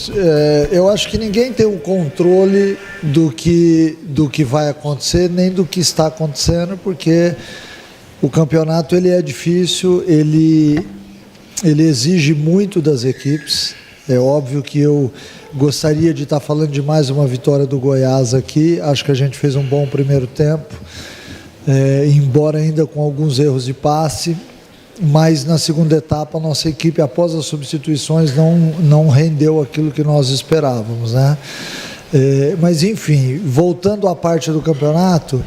Vinícius, eu acho que ninguém tem o controle do que vai acontecer, nem do que está acontecendo, porque o campeonato ele é difícil, ele exige muito das equipes. É óbvio que eu gostaria de estar falando de mais uma vitória do Goiás aqui. Acho que a gente fez um bom primeiro tempo, embora ainda com alguns erros de passe. Mas na segunda etapa a nossa equipe, após as substituições, não rendeu aquilo que nós esperávamos, né? Mas enfim, voltando à parte do campeonato,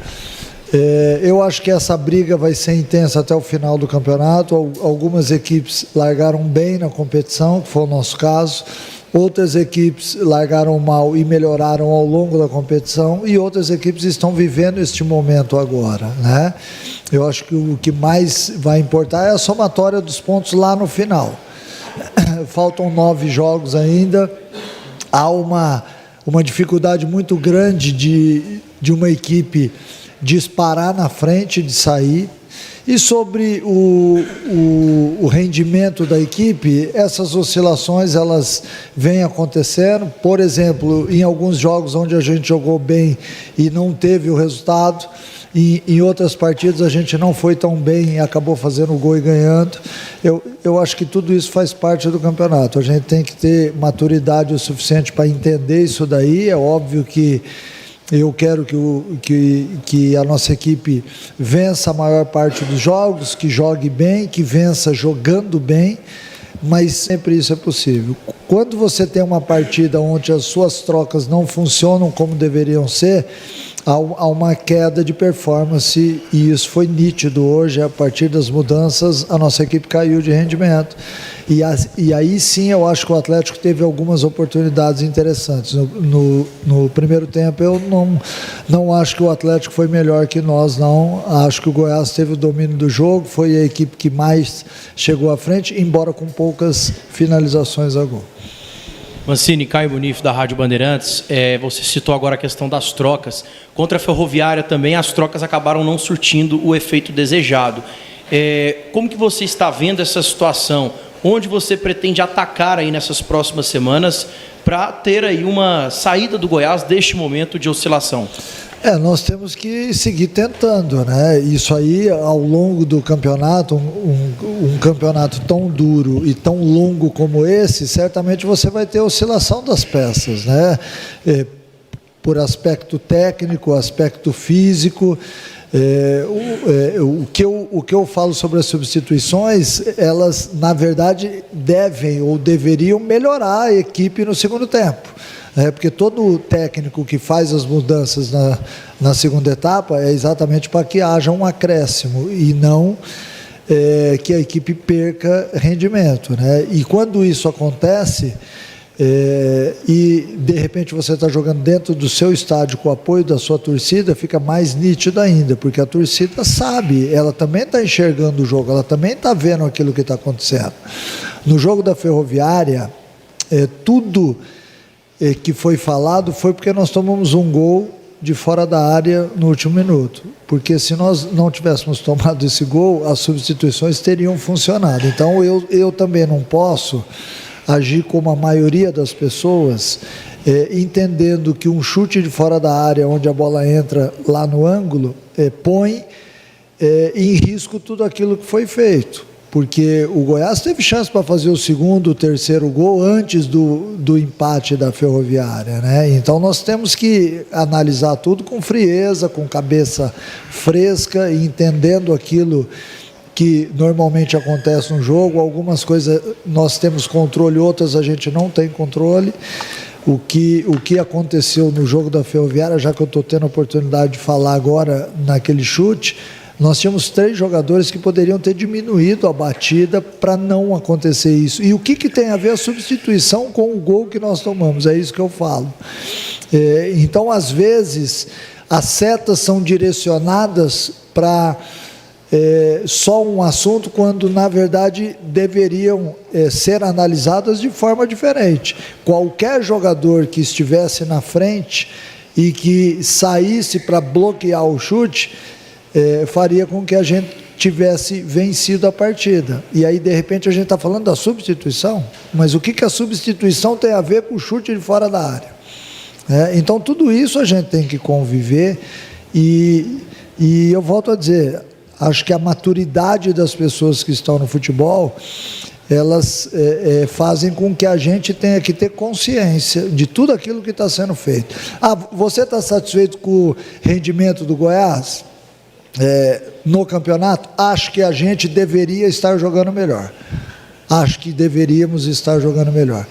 eu acho que essa briga vai ser intensa até o final do campeonato. Algumas equipes largaram bem na competição, que foi o nosso caso. Outras equipes largaram mal e melhoraram ao longo da competição, e outras equipes estão vivendo este momento agora, né? Eu acho que o que mais vai importar é a somatória dos pontos lá no final. Faltam 9 jogos ainda. Há uma dificuldade muito grande de uma equipe disparar na frente, de sair. E sobre o rendimento da equipe, essas oscilações elas vêm acontecendo. Por exemplo, em alguns jogos onde a gente jogou bem e não teve o resultado, e em outras partidas a gente não foi tão bem e acabou fazendo o gol e ganhando. Eu acho que tudo isso faz parte do campeonato. A gente tem que ter maturidade o suficiente para entender isso daí. É óbvio que eu quero que a nossa equipe vença a maior parte dos jogos, que jogue bem, que vença jogando bem, mas sempre isso é possível. Quando você tem uma partida onde as suas trocas não funcionam como deveriam ser, há uma queda de performance, e isso foi nítido hoje. A partir das mudanças, a nossa equipe caiu de rendimento. E aí sim eu acho que o Atlético teve algumas oportunidades interessantes. No primeiro tempo eu não acho que o Atlético foi melhor que nós, não. Acho que o Goiás teve o domínio do jogo, foi a equipe que mais chegou à frente, embora com poucas finalizações a gol. Mancini, Caio Bonifo da Rádio Bandeirantes, você citou agora a questão das trocas. Contra a Ferroviária também as trocas acabaram não surtindo o efeito desejado. Como que você está vendo essa situação? Onde você pretende atacar aí nessas próximas semanas para ter aí uma saída do Goiás deste momento de oscilação? Nós temos que seguir tentando, né? Isso aí, ao longo do campeonato, um campeonato tão duro e tão longo como esse, certamente você vai ter oscilação das peças, né? Por aspecto técnico, aspecto físico. O que eu falo sobre as substituições, elas, na verdade, devem ou deveriam melhorar a equipe no segundo tempo. Porque todo técnico que faz as mudanças na segunda etapa é exatamente para que haja um acréscimo e não que a equipe perca rendimento, né? E quando isso acontece, e de repente você está jogando dentro do seu estádio com o apoio da sua torcida, fica mais nítido ainda, porque a torcida sabe, ela também está enxergando o jogo, ela também está vendo aquilo que está acontecendo. No jogo da Ferroviária, tudo que foi falado foi porque nós tomamos um gol de fora da área no último minuto, porque se nós não tivéssemos tomado esse gol, as substituições teriam funcionado. Então eu também não posso agir como a maioria das pessoas, entendendo que um chute de fora da área, onde a bola entra lá no ângulo, põe em risco tudo aquilo que foi feito. Porque o Goiás teve chance para fazer o segundo, o terceiro gol antes do empate da Ferroviária, né? Então nós temos que analisar tudo com frieza, com cabeça fresca, e entendendo aquilo que normalmente acontece no jogo. Algumas coisas nós temos controle, outras a gente não tem controle. O que aconteceu no jogo da Ferroviária, já que eu estou tendo a oportunidade de falar agora naquele chute, nós tínhamos 3 jogadores que poderiam ter diminuído a batida para não acontecer isso. E o que tem a ver a substituição com o gol que nós tomamos? É isso que eu falo. Então, às vezes, as setas são direcionadas para só um assunto, quando, na verdade, deveriam ser analisadas de forma diferente. Qualquer jogador que estivesse na frente e que saísse para bloquear o chute, faria com que a gente tivesse vencido a partida. E aí, de repente, a gente está falando da substituição, mas o que a substituição tem a ver com o chute de fora da área? Então, tudo isso a gente tem que conviver e eu volto a dizer, acho que a maturidade das pessoas que estão no futebol, elas fazem com que a gente tenha que ter consciência de tudo aquilo que está sendo feito. Você está satisfeito com o rendimento do Goiás no campeonato? Acho que a gente deveria estar jogando melhor. Acho que deveríamos estar jogando melhor.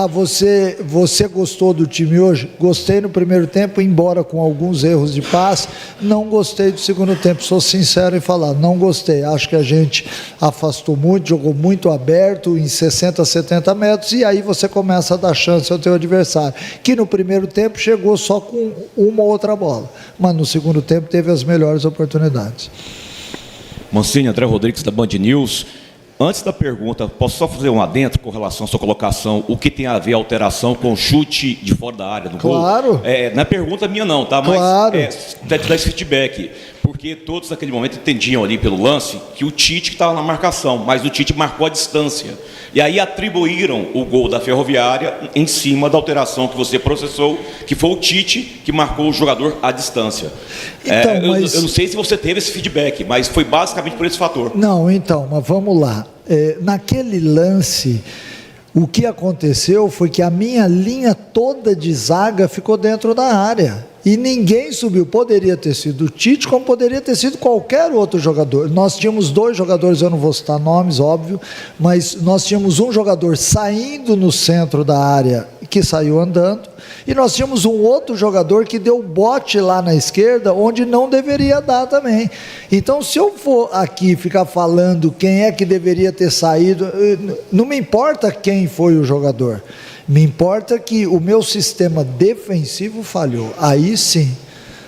Você gostou do time hoje? Gostei no primeiro tempo, embora com alguns erros de passe. Não gostei do segundo tempo, sou sincero em falar, não gostei. Acho que a gente afastou muito, jogou muito aberto, em 60, 70 metros, e aí você começa a dar chance ao teu adversário, que no primeiro tempo chegou só com uma ou outra bola, mas no segundo tempo teve as melhores oportunidades. Mancini, André Rodrigues, da Band News. Antes da pergunta, posso só fazer um adentro com relação à sua colocação, o que tem a ver a alteração com o chute de fora da área do gol? Claro. Não é pergunta minha não, tá? Claro. Mas te dar esse feedback, porque todos naquele momento entendiam ali pelo lance que o Tite estava na marcação, mas o Tite marcou a distância. E aí atribuíram o gol da Ferroviária em cima da alteração que você processou, que foi o Tite que marcou o jogador à distância. Então, eu não sei se você teve esse feedback, mas foi basicamente por esse fator. Não, então, mas vamos lá. Naquele lance, o que aconteceu foi que a minha linha toda de zaga ficou dentro da área. E ninguém subiu. Poderia ter sido o Tite, como poderia ter sido qualquer outro jogador. Nós tínhamos dois jogadores, eu não vou citar nomes, óbvio, mas nós tínhamos um jogador saindo no centro da área, que saiu andando, e nós tínhamos um outro jogador que deu bote lá na esquerda, onde não deveria dar também. Então, se eu for aqui ficar falando quem é que deveria ter saído, não me importa quem foi o jogador. Me importa que o meu sistema defensivo falhou. Aí sim.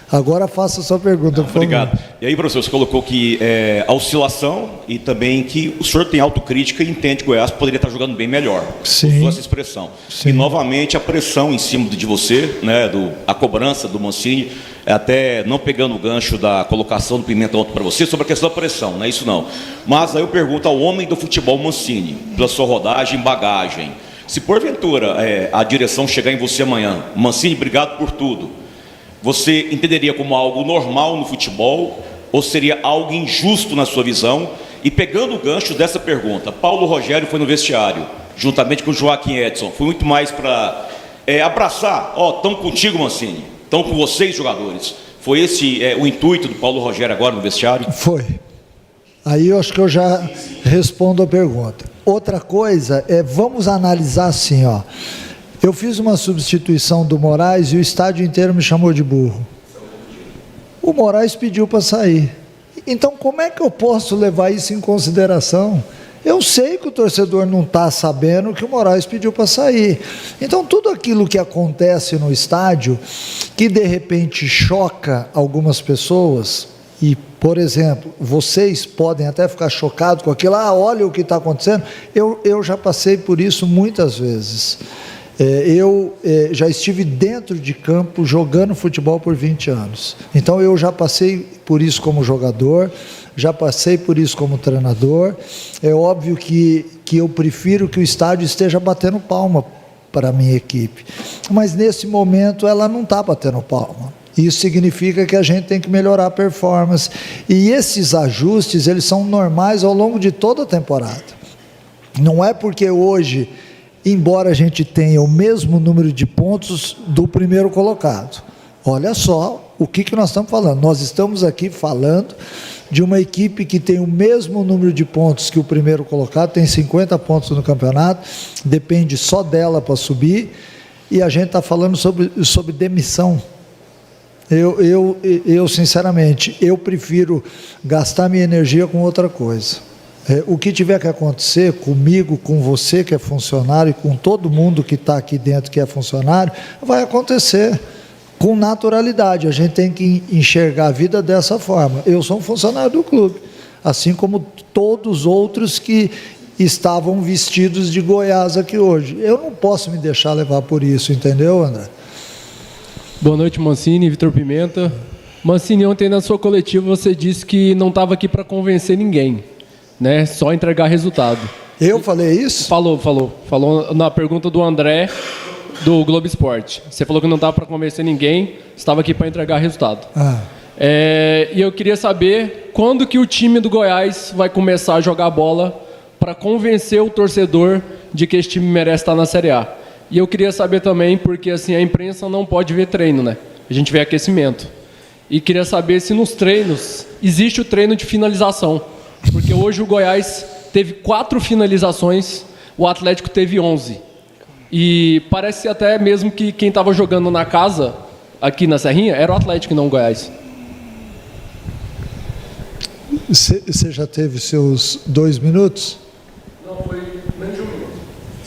Agora faça a sua pergunta, por favor. Obrigado. E aí, professor, você colocou que a oscilação e também que o senhor tem autocrítica e entende que o Goiás poderia estar jogando bem melhor. Sim. Usou essa expressão. Sim. E, novamente, a pressão em cima de você, né, a cobrança do Mancini, até não pegando o gancho da colocação do Pimentel para você, sobre a questão da pressão, não é isso não. Mas aí eu pergunto ao homem do futebol Mancini, pela sua rodagem e bagagem, se porventura a direção chegar em você amanhã, Mancini, obrigado por tudo, você entenderia como algo normal no futebol ou seria algo injusto na sua visão? E pegando o gancho dessa pergunta, Paulo Rogério foi no vestiário, juntamente com o Joaquim Edson, foi muito mais para abraçar, estão contigo, Mancini, estão com vocês, jogadores. Foi esse o intuito do Paulo Rogério agora no vestiário? Foi. Aí eu acho que eu já respondo a pergunta. Outra coisa vamos analisar assim, eu fiz uma substituição do Moraes e o estádio inteiro me chamou de burro. O Moraes pediu para sair. Então, como é que eu posso levar isso em consideração? Eu sei que o torcedor não está sabendo que o Moraes pediu para sair. Então, tudo aquilo que acontece no estádio, que de repente choca algumas pessoas, e, por exemplo, vocês podem até ficar chocados com aquilo, olha o que está acontecendo, eu já passei por isso muitas vezes. Eu já estive dentro de campo jogando futebol por 20 anos. Então eu já passei por isso como jogador, já passei por isso como treinador. É óbvio que eu prefiro que o estádio esteja batendo palma para a minha equipe. Mas nesse momento ela não está batendo palma. Isso significa que a gente tem que melhorar a performance. E esses ajustes, eles são normais ao longo de toda a temporada. Não é porque hoje, embora a gente tenha o mesmo número de pontos do primeiro colocado. Olha só o que nós estamos falando. Nós estamos aqui falando de uma equipe que tem o mesmo número de pontos que o primeiro colocado, tem 50 pontos no campeonato, depende só dela para subir, e a gente está falando sobre demissão. Eu sinceramente, eu prefiro gastar minha energia com outra coisa. O que tiver que acontecer comigo, com você que é funcionário e com todo mundo que está aqui dentro que é funcionário, vai acontecer com naturalidade. A gente tem que enxergar a vida dessa forma. Eu sou um funcionário do clube, assim como todos os outros que estavam vestidos de Goiás aqui hoje. Eu não posso me deixar levar por isso, entendeu, André? Boa noite, Mancini, Vitor Pimenta. Mancini, ontem na sua coletiva você disse que não estava aqui para convencer ninguém, né? Só entregar resultado. Eu falei isso? Falou na pergunta do André, do Globo Esporte. Você falou que não estava para convencer ninguém, estava aqui para entregar resultado. E eu queria saber quando que o time do Goiás vai começar a jogar bola para convencer o torcedor de que esse time merece estar na Série A. E eu queria saber também, porque assim, a imprensa não pode ver treino, né? A gente vê aquecimento. E queria saber se nos treinos existe o treino de finalização. Porque hoje o Goiás teve 4 finalizações, o Atlético teve 11. E parece até mesmo que quem estava jogando na casa, aqui na Serrinha, era o Atlético e não o Goiás. Você já teve seus 2 minutos? Não, foi menos de 1 minuto.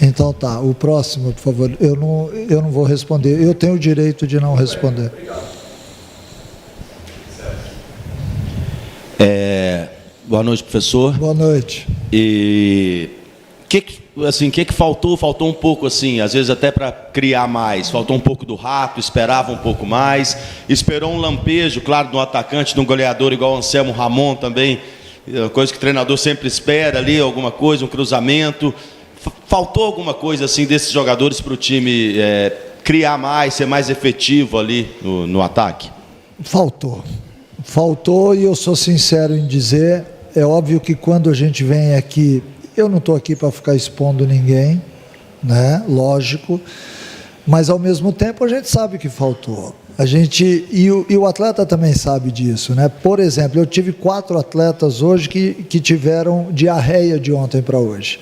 Então tá, o próximo, por favor. Eu não vou responder. Eu tenho o direito de não responder. Obrigado. Boa noite, professor. Boa noite. E que faltou? Faltou um pouco, assim, às vezes até para criar mais. Faltou um pouco do rato, esperava um pouco mais. Esperou um lampejo, claro, de um atacante, de um goleador igual o Anselmo Ramon também. Coisa que o treinador sempre espera ali, alguma coisa, um cruzamento. Faltou alguma coisa assim desses jogadores para o time criar mais, ser mais efetivo ali no ataque? Faltou, e eu sou sincero em dizer, é óbvio que quando a gente vem aqui, eu não estou aqui para ficar expondo ninguém, né? Lógico, mas ao mesmo tempo a gente sabe que faltou. E o atleta também sabe disso, né? Por exemplo, eu tive 4 atletas hoje que tiveram diarreia de ontem para hoje.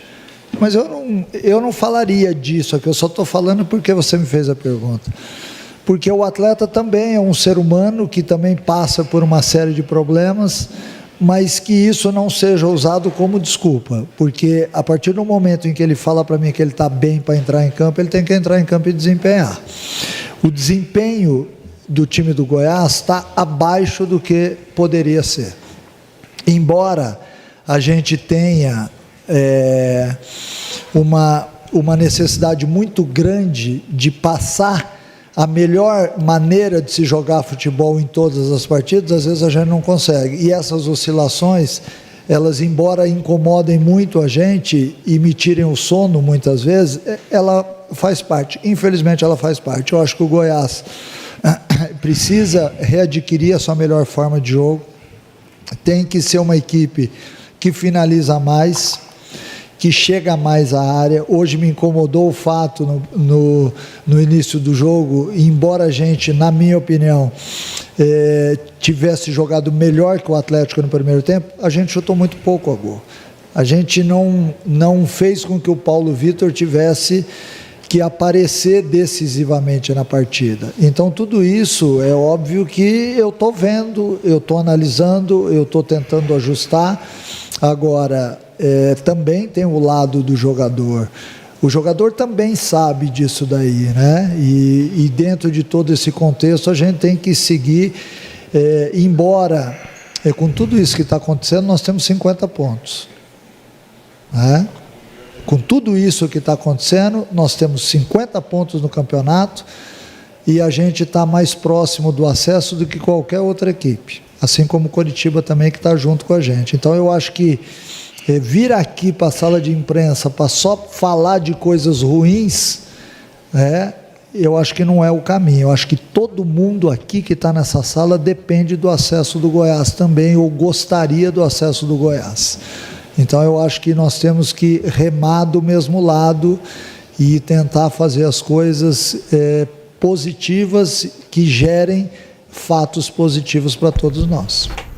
Mas eu não falaria disso aqui, eu só estou falando porque você me fez a pergunta. Porque o atleta também é um ser humano que também passa por uma série de problemas, mas que isso não seja usado como desculpa. Porque a partir do momento em que ele fala para mim que ele está bem para entrar em campo, ele tem que entrar em campo e desempenhar. O desempenho do time do Goiás está abaixo do que poderia ser. Embora a gente tenha uma necessidade muito grande de passar a melhor maneira de se jogar futebol em todas as partidas, às vezes a gente não consegue. E essas oscilações, elas, embora incomodem muito a gente e me tirem o sono muitas vezes, ela faz parte. Infelizmente, ela faz parte. Eu acho que o Goiás precisa readquirir a sua melhor forma de jogo. Tem que ser uma equipe que finaliza mais, que chega mais à área. Hoje me incomodou o fato no início do jogo, embora a gente, na minha opinião, tivesse jogado melhor que o Atlético no primeiro tempo, a gente chutou muito pouco a gol. A gente não fez com que o Paulo Vitor tivesse que aparecer decisivamente na partida. Então tudo isso é óbvio que eu estou vendo, eu estou analisando, eu estou tentando ajustar. Agora, também tem o lado do jogador. O jogador também sabe disso daí, né? E dentro de todo esse contexto a gente tem que seguir, embora com tudo isso que está acontecendo, nós temos 50 pontos, né? Com tudo isso que está acontecendo, nós temos 50 pontos no campeonato e a gente está mais próximo do acesso do que qualquer outra equipe, assim como o Coritiba também, que está junto com a gente. Então eu acho que vir aqui para a sala de imprensa para só falar de coisas ruins, eu acho que não é o caminho. Eu acho que todo mundo aqui que está nessa sala depende do acesso do Goiás também, ou gostaria do acesso do Goiás. Então eu acho que nós temos que remar do mesmo lado e tentar fazer as coisas positivas que gerem fatos positivos para todos nós.